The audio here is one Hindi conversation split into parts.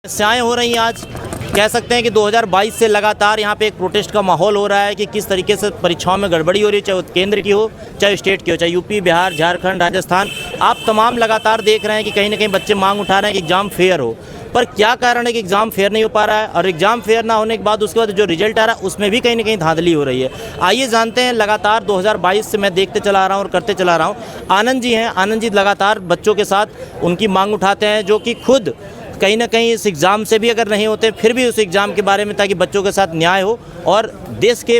समस्याएं हो रही हैं। आज कह सकते हैं कि 2022 से लगातार यहाँ पे एक प्रोटेस्ट का माहौल हो रहा है कि किस तरीके से परीक्षाओं में गड़बड़ी हो रही है, चाहे वो केंद्र की हो चाहे स्टेट की हो, चाहे यूपी, बिहार, झारखंड, राजस्थान। आप तमाम लगातार देख रहे हैं कि कहीं ना कहीं बच्चे मांग उठा रहे हैं कि एग्ज़ाम फेयर हो। पर क्या कारण है कि एग्ज़ाम फेयर नहीं हो पा रहा है, और एग्ज़ाम फेयर ना होने के बाद उसके बाद जो रिजल्ट आ रहा है उसमें भी कहीं ना कहीं धांधली हो रही है। आइए जानते हैं। लगातार 2022 से मैं देखते चला रहा हूँ और करते चला रहा हूँ। आनंद जी हैं। आनंद जी लगातार बच्चों के साथ उनकी मांग उठाते हैं, जो कि खुद कहीं ना कहीं इस एग्ज़ाम से भी अगर नहीं होते फिर भी उस एग्ज़ाम के बारे में, ताकि बच्चों के साथ न्याय हो और देश के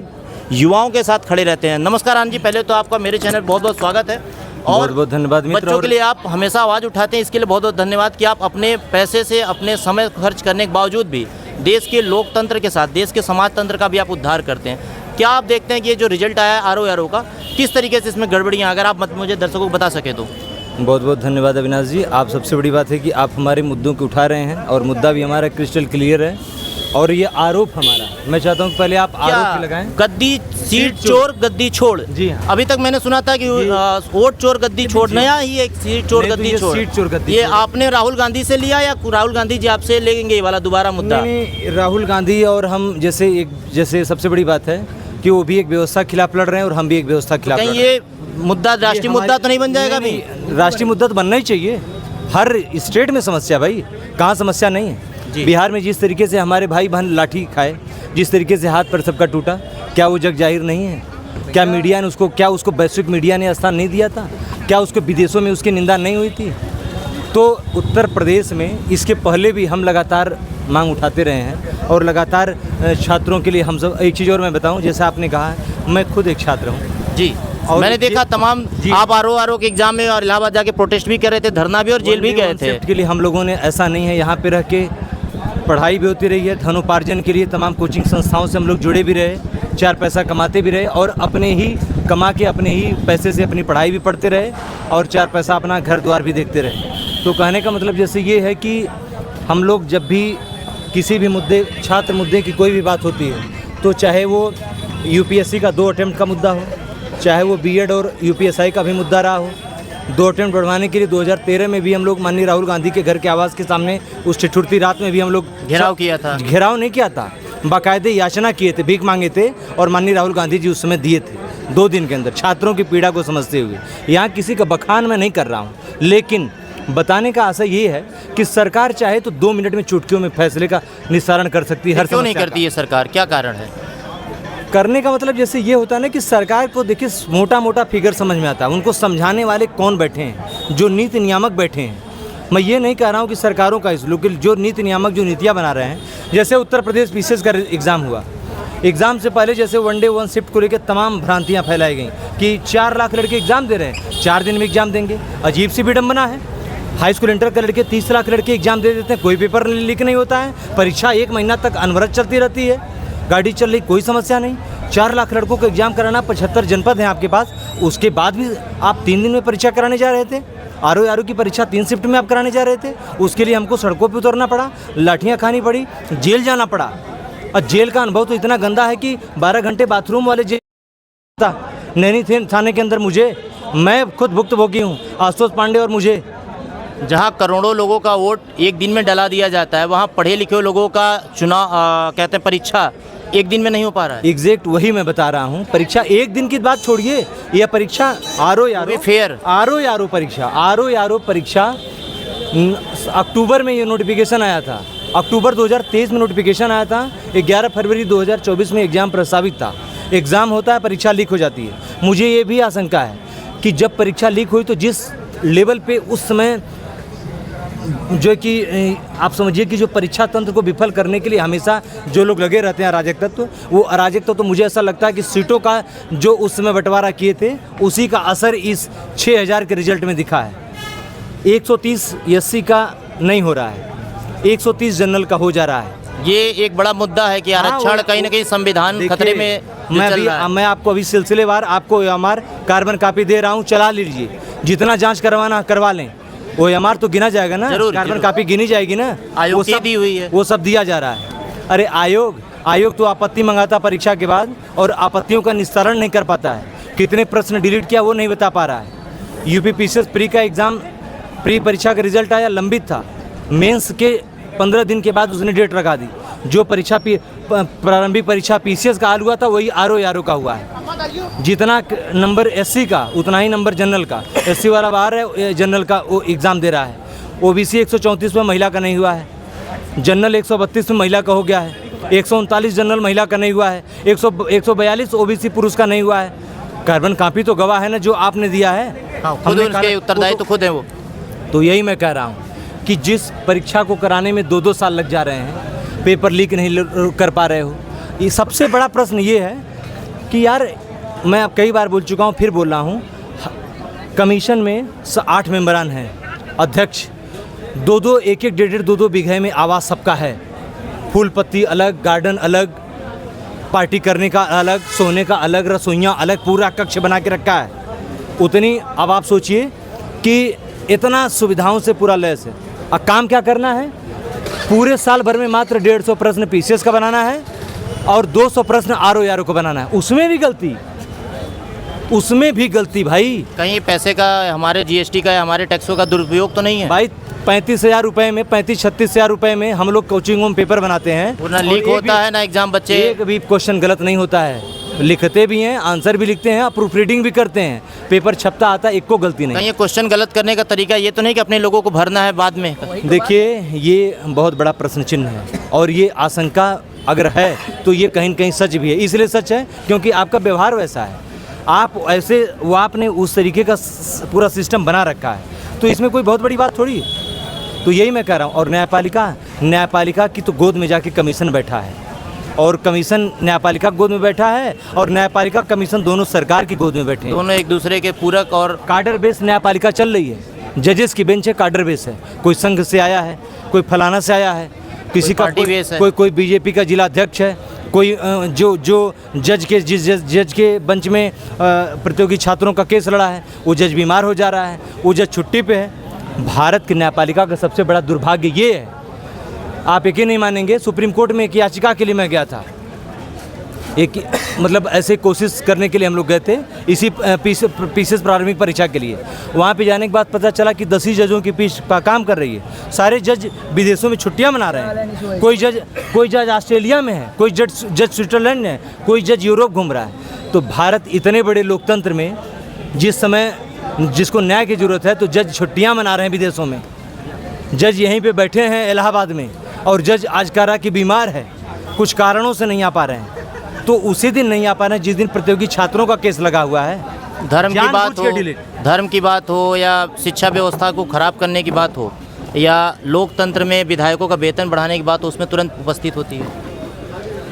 युवाओं के साथ खड़े रहते हैं। नमस्कार आनंद जी, पहले तो आपका मेरे चैनल बहुत बहुत स्वागत है और बहुत बहुत धन्यवाद मित्र। बच्चों के लिए आप हमेशा आवाज़ उठाते हैं, इसके लिए बहुत बहुत धन्यवाद कि आप अपने पैसे से अपने समय खर्च करने के बावजूद भी देश के लोकतंत्र के साथ देश के समाज तंत्र का भी आप उद्धार करते हैं। क्या आप देखते हैं कि ये जो रिजल्ट आया है आरओ का, किस तरीके से इसमें गड़बड़ियाँ, अगर आप मुझे दर्शकों को बता सके तो। बहुत बहुत धन्यवाद अविनाश जी। आप सबसे बड़ी बात है कि आप हमारे मुद्दों को उठा रहे हैं और मुद्दा भी हमारा क्रिस्टल क्लियर है और ये आरोप हमारा, मैं चाहता हूँ कि पहले आप आरोप लगाएं। गद्दी सीट चोर गद्दी छोड़। जी हाँ। अभी तक मैंने सुना था कि वोट चोर गद्दी छोड़, नया ही एक सीट चोर गद्दी छोड़। सीट चोर गद्दी ये आपने राहुल गांधी से लिया या राहुल गांधी जी आपसे लेंगे ये वाला दोबारा मुद्दा? नहीं, राहुल गांधी और हम जैसे सबसे बड़ी बात है कि वो भी एक व्यवस्था के खिलाफ लड़ रहे हैं और हम भी एक व्यवस्था के खिलाफ लड़ रहे हैं। ये मुद्दा राष्ट्रीय मुद्दा तो नहीं बन जाएगा? भी राष्ट्रीय मुद्दा तो बनना ही चाहिए। हर स्टेट में समस्या, भाई कहाँ समस्या नहीं है। बिहार में जिस तरीके से हमारे भाई बहन लाठी खाए, जिस तरीके से हाथ पर सबका टूटा, क्या वो जग जाहिर नहीं है? क्या मीडिया ने उसको वैश्विक मीडिया ने स्थान नहीं दिया था? क्या उसको विदेशों में उसकी निंदा नहीं हुई थी? तो उत्तर प्रदेश में इसके पहले भी हम लगातार मांग उठाते रहे हैं और लगातार छात्रों के लिए हम सब। एक चीज़ और मैं बताऊं, जैसे आपने कहा, मैं खुद एक छात्र हूं जी। और मैंने देखा तमाम आप आरओ के एग्जाम में और इलाहाबाद जाके प्रोटेस्ट भी कर रहे थे, धरना भी और जेल भी गए थे। के लिए हम लोगों ने ऐसा नहीं है, यहाँ पे रह के पढ़ाई भी होती रही है, धनोपार्जन के लिए तमाम कोचिंग संस्थाओं से हम लोग जुड़े भी रहे, चार पैसा कमाते भी रहे और अपने ही कमा के अपने ही पैसे से अपनी पढ़ाई भी पढ़ते रहे और चार पैसा अपना घर द्वार भी देखते रहे। तो कहने का मतलब जैसे ये है कि हम लोग जब भी किसी भी मुद्दे, छात्र मुद्दे की कोई भी बात होती है, तो चाहे वो यूपीएससी का 2 अटेम्प्ट का मुद्दा हो, चाहे वो बीएड और यूपीएसआई का भी मुद्दा रहा हो। 2 अटेम्प्ट बढ़वाने के लिए 2013 में भी हम लोग माननीय राहुल गांधी के घर के आवास के सामने उस ठिठुरती रात में भी हम लोग घेराव किया था। घेराव नहीं किया था, बाकायदे याचना किए थे, भीख मांगे थे और माननीय राहुल गांधी जी उस समय दिए थे 2 दिन के अंदर, छात्रों की पीड़ा को समझते हुए। यहाँ किसी का बखान मैं नहीं कर रहा हूँ, लेकिन बताने का आशय ये है कि सरकार चाहे तो 2 मिनट में चुटकियों में फैसले का निस्तारण कर सकती है। हर क्यों नहीं करती है सरकार, क्या कारण है? करने का मतलब जैसे ये होता है ना कि सरकार को देखिए मोटा मोटा फिगर समझ में आता है, उनको समझाने वाले कौन बैठे हैं, जो नीति नियामक बैठे हैं। मैं ये नहीं कह रहा हूँ कि सरकारों का इस लोग जो नीति नियामक जो नीतियाँ बना रहे हैं, जैसे उत्तर प्रदेश विशेष का एग्ज़ाम हुआ, एग्ज़ाम से पहले जैसे वनडे वन शिफ्ट को लेकर तमाम भ्रांतियाँ फैलाई गई कि 4 लाख लड़के एग्ज़ाम दे रहे हैं, 4 दिन में एग्ज़ाम देंगे। अजीब सी विडम्बना है। हाई स्कूल इंटर के लड़के 30 लाख लड़के एग्ज़ाम दे देते हैं, कोई पेपर लीक नहीं होता है, परीक्षा 1 महीना तक अनवरत चलती रहती है, गाड़ी चल रही, कोई समस्या नहीं। 4 लाख लड़कों को एग्जाम कराना, 75 जनपद हैं आपके पास, उसके बाद भी आप 3 दिन में परीक्षा कराने जा रहे थे। आरओ की परीक्षा 3 शिफ्ट में आप कराने जा रहे थे, उसके लिए हमको सड़कों पे उतरना पड़ा, लाठियाँ खानी पड़ी, जेल जाना पड़ा। और जेल का अनुभव तो इतना गंदा है कि 12 घंटे बाथरूम वाले जेल था नैनी थाने के अंदर। मैं खुद भुक्तभोगी हूँ, आशुतोष पांडे और मुझे। जहाँ करोड़ों लोगों का वोट एक दिन में डला दिया जाता है, वहाँ पढ़े लिखे लोगों का चुनाव कहते हैं परीक्षा 1 दिन में नहीं हो पा रहा है। एग्जैक्ट वही मैं बता रहा हूँ। परीक्षा 1 दिन की बात छोड़िए, यह परीक्षा आरओ फेयर आरओ परीक्षा अक्टूबर में ये नोटिफिकेशन आया था, अक्टूबर 2023 में नोटिफिकेशन आया था, 11 फरवरी 2024 में एग्ज़ाम प्रस्तावित था। एग्ज़ाम होता है, परीक्षा लीक हो जाती है। मुझे ये भी आशंका है कि जब परीक्षा लीक हुई तो जिस लेवल पे उस समय जो कि आप समझिए कि जो परीक्षा तंत्र को विफल करने के लिए हमेशा जो लोग लगे रहते हैं अराजक तत्व, वो अराजक तत्व तो मुझे ऐसा लगता है कि सीटों का जो उस समय बंटवारा किए थे उसी का असर इस 6000 के रिजल्ट में दिखा है। 130 एससी का नहीं हो रहा है, 130 जनरल का हो जा रहा है। ये एक बड़ा मुद्दा है कि आरक्षण कहीं ना कहीं संविधान खतरे में मैं आपको अभी सिलसिलेवार आपको OMR कार्बन कापी दे रहा हूँ, चला लीजिए, जितना जांच करवाना करवा लें। OMR तो गिना जाएगा ना, कार्बन कापी गिनी जाएगी ना, आयोग की दी हुई है, वो सब दिया जा रहा है। अरे आयोग तो आपत्ति मंगाता परीक्षा के बाद और आपत्तियों का निस्तारण नहीं कर पाता है। कितने प्रश्न डिलीट किया वो नहीं बता पा रहा है। यूपी PCS प्री का एग्ज़ाम, प्री परीक्षा का रिजल्ट आया, लंबित था। मेंस के 15 दिन के बाद उसने डेट लगा दी। जो परीक्षा प्रारंभिक परीक्षा पीसीएस का हाल हुआ था वही आरओ का हुआ है। जितना नंबर एससी का उतना ही नंबर जनरल का। एससी वाला बाहर है, जनरल का वो एग्ज़ाम दे रहा है। ओबीसी 134 में महिला का नहीं हुआ है, जनरल 132 में महिला का हो गया है, 139 जनरल महिला का नहीं हुआ है, 142 ओबीसी पुरुष का नहीं हुआ है। कार्बन कॉपी तो गवाह है ना जो आपने दिया है। खुद उसके उत्तरदायी तो खुद है वो। तो यही मैं कह रहा हूँ कि जिस परीक्षा को कराने में 2-2 साल लग जा रहे हैं, पेपर लीक नहीं कर पा रहे हो। ये सबसे बड़ा प्रश्न ये है कि यार मैं अब कई बार बोल चुका हूँ, फिर बोल रहा हूँ, कमीशन में 8 मेंबरान हैं, अध्यक्ष 2-2, 1-1, 1.5, 2-2 बीघे में आवास सबका है। फूल पत्ती अलग, गार्डन अलग, पार्टी करने का अलग, सोने का अलग, रसोइयाँ अलग, पूरा कक्ष बना के रखा है। उतनी अब आप सोचिए कि इतना सुविधाओं से पूरा लैस है। अब काम क्या करना है? पूरे साल भर में मात्र 150 प्रश्न पीसीएस का बनाना है और 200 प्रश्न आरओ को बनाना है। उसमें भी गलती भाई। कहीं पैसे का, हमारे जीएसटी का, हमारे टैक्सों का दुरुपयोग तो नहीं है भाई? 35,000 रुपये में, 35-36,000 रुपये में हम लोग कोचिंगों में पेपर बनाते हैं। ना लीक होता है ना एग्जाम, बच्चे एक भी क्वेश्चन गलत नहीं होता है, लिखते भी हैं, आंसर भी लिखते हैं, प्रूफ रीडिंग भी करते हैं, पेपर छपता आता है, एक को गलती नहीं। कहीं ये क्वेश्चन गलत करने का तरीका ये तो नहीं कि अपने लोगों को भरना है बाद में? देखिए ये बहुत बड़ा प्रश्न चिन्ह है और ये आशंका अगर है तो ये कहीं न कहीं सच भी है। इसलिए सच है क्योंकि आपका व्यवहार वैसा है, आप ऐसे, वो आपने उस तरीके का पूरा सिस्टम बना रखा है, तो इसमें कोई बहुत बड़ी बात थोड़ी है। तो यही मैं कह रहा हूँ। और न्यायपालिका की तो गोद में जाके कमीशन बैठा है, और कमीशन न्यायपालिका गोद में बैठा है और न्यायपालिका कमीशन दोनों सरकार की गोद में बैठे हैं। दोनों एक दूसरे के पूरक और कार्डर बेस न्यायपालिका चल रही है। जजेस की बेंच है, कार्डर बेस है, कोई संघ से आया है, कोई फलाना से आया है, किसी का कोई बीजेपी का जिला अध्यक्ष है, कोई जो जज के जिस जज के बेंच में प्रतियोगी छात्रों का केस लड़ा है वो जज बीमार हो जा रहा है, वो जज छुट्टी पे है। भारत की न्यायपालिका का सबसे बड़ा दुर्भाग्य ये है, आप यकीन नहीं मानेंगे, सुप्रीम कोर्ट में एक याचिका के लिए मैं गया था। एक मतलब ऐसे कोशिश करने के लिए हम लोग गए थे, इसी पीसीएस प्रारंभिक परीक्षा के लिए। वहाँ पे जाने के बाद पता चला कि 10 ही जजों की पीठ काम कर रही है। सारे जज विदेशों में छुट्टियां मना रहे हैं। कोई जज ऑस्ट्रेलिया में है, कोई जज स्विट्जरलैंड में है, कोई जज यूरोप घूम रहा है। तो भारत इतने बड़े लोकतंत्र में जिस समय जिसको न्याय की ज़रूरत है तो जज छुट्टियाँ मना रहे हैं विदेशों में। जज यहीं पर बैठे हैं इलाहाबाद में, और जज आज कह रहा कि बीमार है, कुछ कारणों से नहीं आ पा रहे हैं। तो उसी दिन नहीं आ पा रहे हैं जिस दिन प्रतियोगी छात्रों का केस लगा हुआ है। धर्म की बात हो या शिक्षा व्यवस्था को खराब करने की बात हो या लोकतंत्र में विधायकों का वेतन बढ़ाने की बात हो, उसमें तुरंत उपस्थित होती है।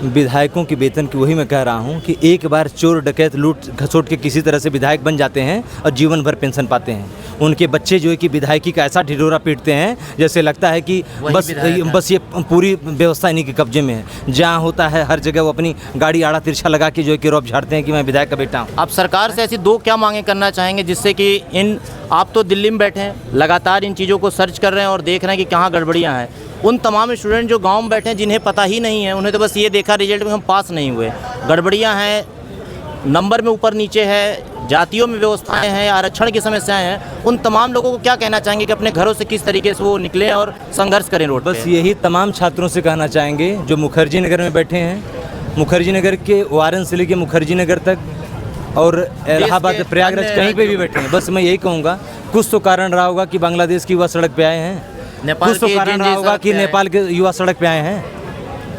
विधायकों की वेतन की वही मैं कह रहा हूँ कि एक बार चोर डकैत लूट घसोट के किसी तरह से विधायक बन जाते हैं और जीवन भर पेंशन पाते हैं। उनके बच्चे जो है कि विधायकी का ऐसा ढिढोरा पीटते हैं जैसे लगता है कि बस ये पूरी व्यवस्था इन्हीं के कब्जे में है। जहाँ होता है हर जगह वो अपनी गाड़ी आड़ा तिरछा लगा के जो है कि रौब झाड़ते हैं कि मैं विधायक का बेटा हूँ। आप सरकार से ऐसी 2 क्या मांगे करना चाहेंगे जिससे कि आप तो दिल्ली में बैठे हैं, लगातार इन चीज़ों को सर्च कर रहे हैं और देख रहे हैं कि कहाँ गड़बड़ियाँ हैं। उन तमाम स्टूडेंट जो गांव में बैठे हैं जिन्हें पता ही नहीं है, उन्हें तो बस ये देखा रिजल्ट में हम पास नहीं हुए, गड़बड़ियां हैं, नंबर में ऊपर नीचे है, जातियों में व्यवस्थाएं हैं, आरक्षण की समस्याएं हैं, उन तमाम लोगों को क्या कहना चाहेंगे कि अपने घरों से किस तरीके से वो निकलें और संघर्ष करें रोड पे? बस यही तमाम छात्रों से कहना चाहेंगे जो मुखर्जी नगर में बैठे हैं, मुखर्जी नगर के वाराणसी से लेके मुखर्जी नगर तक और इलाहाबाद प्रयागराज कहीं पे भी बैठे हैं, बस मैं यही कहूँगा कुछ तो कारण रहा होगा कि बांग्लादेश की युवा सड़क पे आए हैं, कुछ तो कारण रहा होगा कि नेपाल के युवा सड़क पे आए हैं,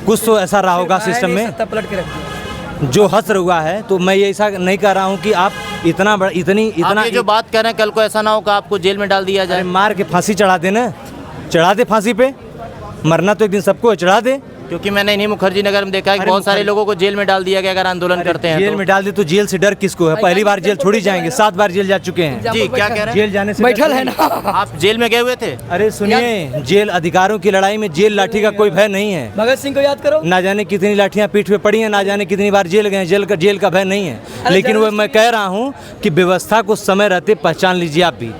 कुछ तो ऐसा रहा होगा सिस्टम में जो हसर हुआ है। तो मैं ये ऐसा नहीं कह रहा हूँ कि आप इतना ये जो बात कर रहे हैं कल को ऐसा ना हो कि आपको जेल में डाल दिया जाए। मार के फांसी चढ़ा दे ना, चढ़ा दे फांसी पे, मरना तो एक दिन सबको है, चढ़ा दे। क्योंकि मैंने इन्हीं मुखर्जी नगर में देखा है कि बहुत सारे लोगों को जेल में डाल दिया गया अगर आंदोलन करते हैं। जेल में डाल दे तो जेल से डर किसको है? पहली बार जेल थोड़ी जाएंगे, 7 बार जेल जा चुके हैं। जी क्या कह रहे हैं? जेल जाने से बैठल है ना। आप जेल में गए हुए थे? अरे सुनिए, जेल अधिकारों की लड़ाई में जेल लाठी का कोई भय नहीं है। भगत सिंह को याद करो, ना जाने कितनी लाठियां पीठ पे पड़ी हैं, ना जाने कितनी बार जेल गए, जेल का भय नहीं है। लेकिन वो मैं कह रहा हूँ कि व्यवस्था को समय रहते पहचान लीजिए। आप भी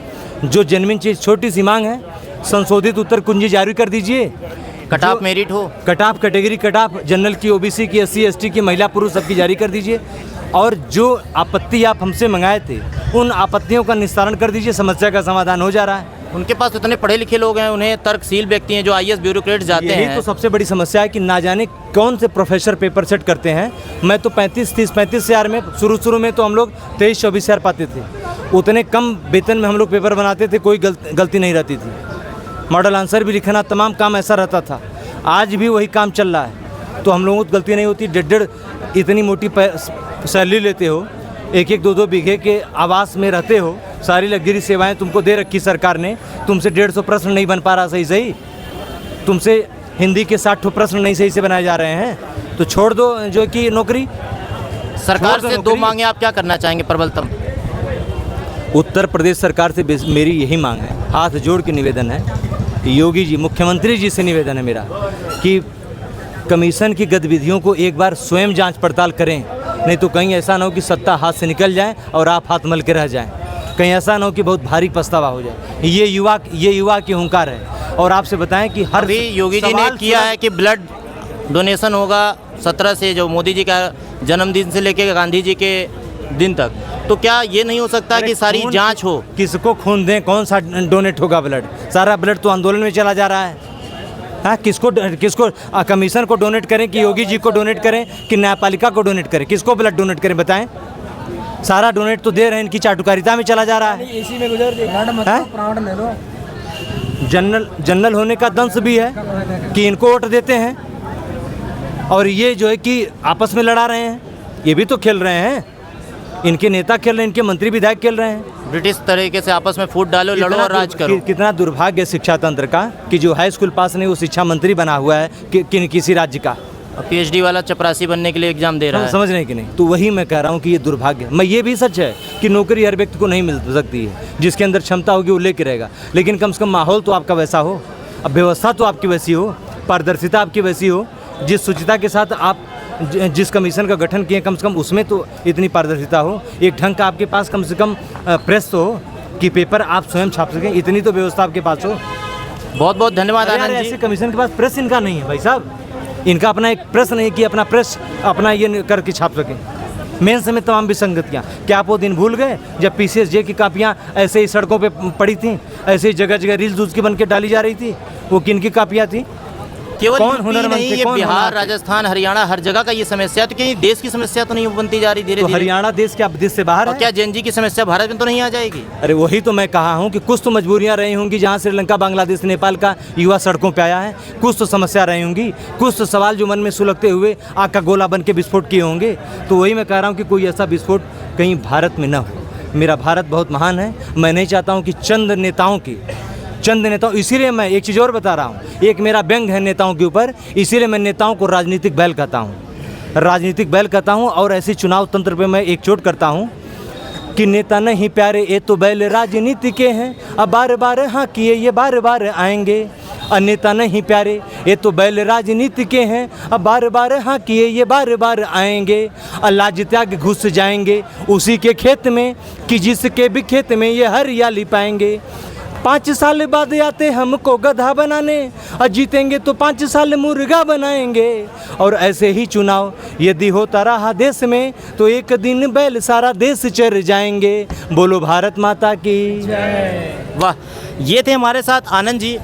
जो जेन्युइन चीज़, छोटी सी मांग है, संशोधित उत्तर कुंजी जारी कर दीजिए। कट ऑफ मेरिट हो, cut off category, cut off general की, ओबीसी की, SC ST की, महिला पुरुष सबकी जारी कर दीजिए। और जो आपत्ति आप हमसे मंगाए थे उन आपत्तियों का निस्तारण कर दीजिए, समस्या का समाधान हो जा रहा है। उनके पास इतने पढ़े लिखे लोग हैं, उन्हें तर्कशील व्यक्ति हैं जो आईएएस ब्यूरोक्रेट जाते यही हैं। तो सबसे बड़ी समस्या है कि ना जाने कौन से प्रोफेसर पेपर सेट करते हैं। मैं तो 35 हज़ार में शुरू में तो हम लोग 23-24 हज़ार पाते थे। उतने कम वेतन में हम लोग पेपर बनाते थे, कोई गलती नहीं रहती थी। मॉडल आंसर भी लिखना, तमाम काम ऐसा रहता था। आज भी वही काम चल रहा है, तो हम लोगों को गलती नहीं होती। डेढ़ इतनी मोटी सैलरी लेते हो, 1-2 बीघे के आवास में रहते हो, सारी लग्जरी सेवाएं तुमको दे रखी सरकार ने। तुमसे 150 प्रश्न नहीं बन पा रहा सही, तुमसे हिंदी के 60 प्रश्न नहीं सही से बनाए जा रहे हैं, तो छोड़ दो जो कि नौकरी। सरकार से 2 मांगे आप क्या करना चाहेंगे प्रबलतम? उत्तर प्रदेश सरकार से मेरी यही मांग है, हाथ जोड़ के निवेदन है, योगी जी, मुख्यमंत्री जी से निवेदन है मेरा कि कमीशन की गतिविधियों को एक बार स्वयं जांच पड़ताल करें। नहीं तो कहीं ऐसा ना हो कि सत्ता हाथ से निकल जाए और आप हाथ मल के रह जाएं। कहीं ऐसा ना हो कि बहुत भारी पछतावा हो जाए। ये युवा की हुंकार है। और आपसे बताएं कि हर अभी योगी जी ने किया है कि ब्लड डोनेशन होगा 17 से, जो मोदी जी का जन्मदिन से लेकर गांधी जी के दिन तक। तो क्या ये नहीं हो सकता कि सारी जांच हो? किसको खून दें, कौन सा डोनेट होगा ब्लड? सारा ब्लड तो आंदोलन में चला जा रहा है। हाँ, किसको कमीशन को डोनेट करें कि योगी जी को डोनेट करें कि न्यायपालिका को डोनेट करें? किसको ब्लड डोनेट करें बताएं? सारा डोनेट तो दे रहे हैं, इनकी चाटुकारिता में चला जा रहा है। इसी में गुजर प्राण ले लो। जनरल होने का दंश भी है कि इनको वोट देते हैं और ये जो है कि आपस में लड़ा रहे हैं। ये भी तो खेल रहे हैं, इनके नेता खेल रहे हैं, इनके मंत्री विधायक खेल रहे हैं। ब्रिटिश तरीके से आपस में फूट डालो, लड़ो और राज करो। कितना दुर्भाग्य शिक्षा तंत्र का कि जो हाई स्कूल पास नहीं वो शिक्षा मंत्री बना हुआ है किसी राज्य का। PhD वाला चपरासी बनने के लिए एग्जाम दे रहा है। समझ नहीं कि नहीं? तो वही मैं कह रहा हूँ कि ये दुर्भाग्य। मैं ये भी सच है कि नौकरी हर व्यक्ति को नहीं मिल सकती है, जिसके अंदर क्षमता होगी वो लेके रहेगा। लेकिन कम से कम माहौल तो आपका वैसा हो, अब व्यवस्था तो आपकी वैसी हो, पारदर्शिता आपकी वैसी हो, जिस शुचिता के साथ आप जिस कमीशन का गठन किए कम से कम उसमें तो इतनी पारदर्शिता हो। एक ढंग का आपके पास कम से कम प्रेस तो हो कि पेपर आप स्वयं छाप सकें, इतनी तो व्यवस्था आपके पास हो। बहुत बहुत धन्यवाद आनंद जी। ऐसे कमीशन के पास प्रेस इनका नहीं है भाई साहब, इनका अपना एक प्रेस नहीं कि अपना प्रेस अपना ये करके छाप सकें। मेंस में तमाम विसंगतियाँ, क्या आप वो दिन भूल गए जब PCSJ की कापियाँ ऐसे ही सड़कों पे पड़ी थी, ऐसे ही जगह जगह रील्स उसकी बन के डाली जा रही थी? वो किन की कापियाँ थी? केवल कौन यूपी हुनरमंद नहीं, थे, ये कौन बिहार, होनहार थे? राजस्थान, हरियाणा, हर जगह का ये समस्या है। तो कहीं देश की समस्या तो नहीं बनती जा रही धीरे तो धीरे? हरियाणा देश क्या देश से बाहर और है? क्या जेएनजी की समस्या भारत में तो नहीं आ जाएगी? अरे वही तो मैं कहा हूँ कि कुछ तो मजबूरियाँ रही होंगी जहाँ श्रीलंका, बांग्लादेश, नेपाल का युवा सड़कों पे आया है। कुछ तो समस्या रही होंगी, कुछ तो सवाल जो मन में सुलगते हुए आग का गोला बन के विस्फोट किए होंगे। तो वही मैं कह रहा हूँ कि कोई ऐसा विस्फोट कहीं भारत में न हो। मेरा भारत बहुत महान है। मैं नहीं चाहता हूँ कि चंद नेताओं, इसीलिए मैं एक चीज़ और बता रहा हूँ, एक मेरा व्यंग है नेताओं के ऊपर, इसीलिए मैं नेताओं को राजनीतिक बैल कहता हूँ। और ऐसे चुनाव तंत्र पे मैं एक चोट करता हूँ कि नेता नहीं प्यारे ये तो बैल राजनीति के हैं, अब बार बार हाँ किए ये बार बार आएंगे। नेता नहीं प्यारे ये तो बैल राजनीति के हैं, अब बार बार हाँ किए ये बार बार आएंगे। लाज त्याग घुस जाएंगे उसी के खेत में कि जिसके भी खेत में ये हरियाली पाएंगे। 5 साल बाद आते हमको गधा बनाने, और जीतेंगे तो 5 साल मुर्गा बनाएंगे। और ऐसे ही चुनाव यदि होता रहा देश में तो एक दिन बैल सारा देश चर जाएंगे। बोलो भारत माता की। वाह, ये थे हमारे साथ आनंद जी।